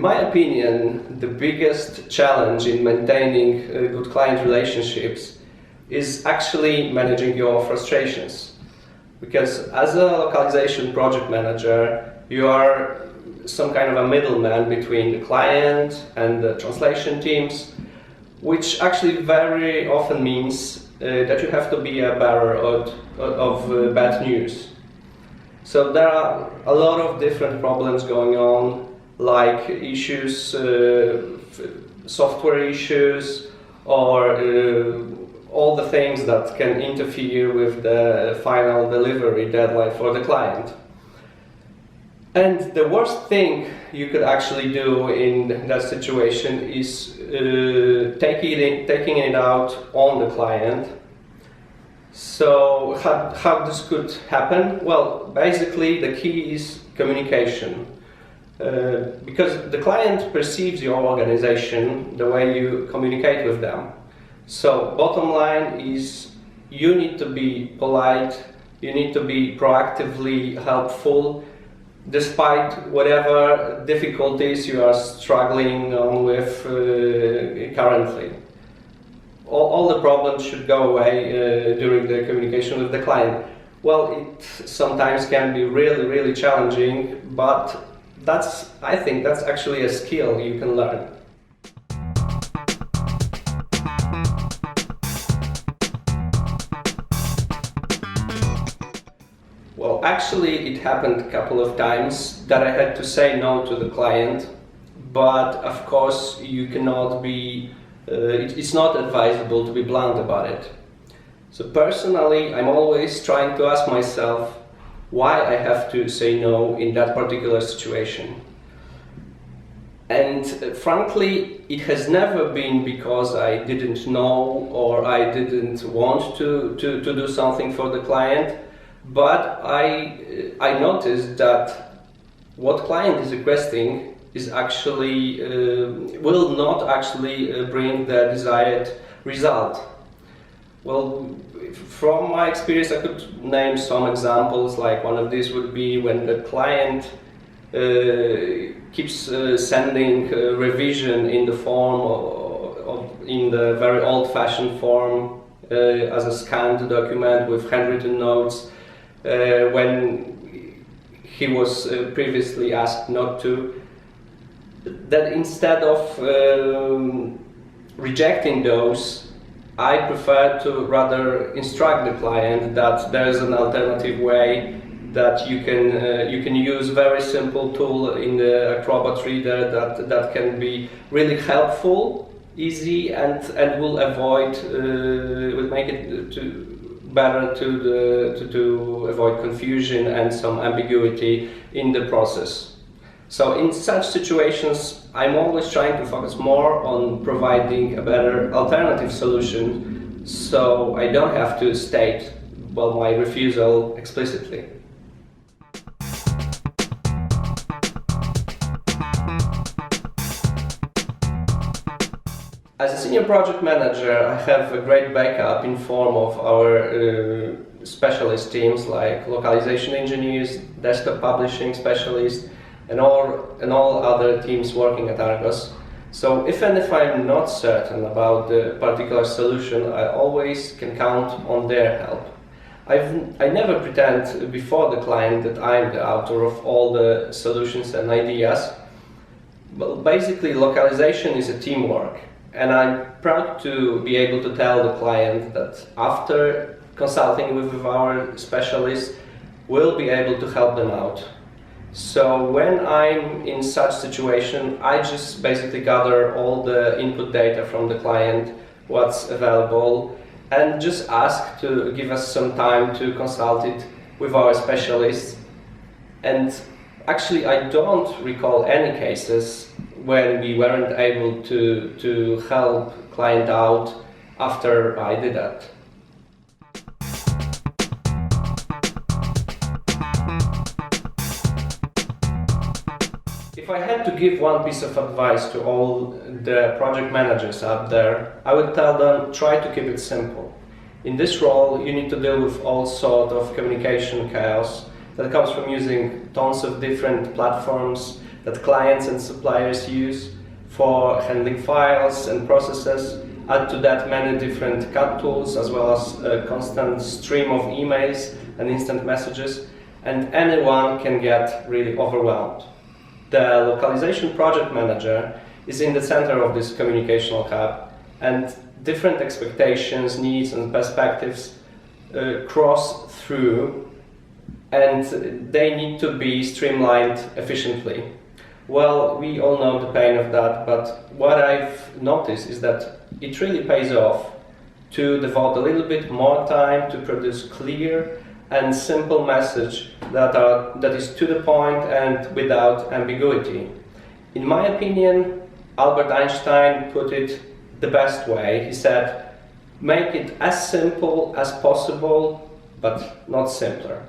my opinion, the biggest challenge in maintaining good client relationships is actually managing your frustrations. Because as a localization project manager, you are some kind of a middleman between the client and the translation teams, which actually very often means that you have to be a bearer of bad news. So there are a lot of different problems going on, like issues, software issues, or all the things that can interfere with the final delivery deadline for the client. And the worst thing you could actually do in that situation is taking it out on the client. So how this could happen? Well, basically the key is communication. Because the client perceives your organization the way you communicate with them. So bottom line is you need to be polite, you need to be proactively helpful despite whatever difficulties you are struggling on with currently. All the problems should go away during the communication with the client. Well, it sometimes can be really challenging, but I think that's actually a skill you can learn. Well, actually it happened a couple of times that I had to say no to the client, but of course you cannot be, it's not advisable to be blunt about it. So personally, I'm always trying to ask myself why I have to say no in that particular situation. And frankly, it has never been because I didn't know or I didn't want to do something for the client, but I noticed that what client is requesting is actually will not actually bring the desired result. Well, from my experience, I could name some examples. Like one of these would be when the client keeps sending revision in the form in the very old-fashioned form as a scanned document with handwritten notes when he was previously asked not to. That instead of rejecting those, I prefer to rather instruct the client that there is an alternative way, that you can use very simple tool in the Acrobat Reader that can be really helpful, easy, and will avoid will make it better to avoid confusion and some ambiguity in the process. So in such situations, I'm always trying to focus more on providing a better alternative solution, so I don't have to state, well, my refusal explicitly. As a senior project manager, I have a great backup in form of our specialist teams like localization engineers, desktop publishing specialists, and all other teams working at Argos. So if I'm not certain about the particular solution, I always can count on their help. I never pretend before the client that I'm the author of all the solutions and ideas. But basically, localization is a teamwork, and I'm proud to be able to tell the client that after consulting with our specialists, we'll be able to help them out. So when I'm in such situation, I just basically gather all the input data from the client, what's available, and just ask to give us some time to consult it with our specialists. And actually, I don't recall any cases when we weren't able to help client out after I did that. If I had to give one piece of advice to all the project managers out there, I would tell them, try to keep it simple. In this role, you need to deal with all sorts of communication chaos that comes from using tons of different platforms, that clients and suppliers use for handling files and processes. Add to that many different CAD tools, as well as a constant stream of emails and instant messages, and anyone can get really overwhelmed. The localization project manager is in the center of this communicational hub, and different expectations, needs and perspectives cross through, and they need to be streamlined efficiently. Well, we all know the pain of that, but what I've noticed is that it really pays off to devote a little bit more time to produce clear and simple message that is to the point and without ambiguity. In my opinion, Albert Einstein put it the best way. He said, "Make it as simple as possible, but not simpler."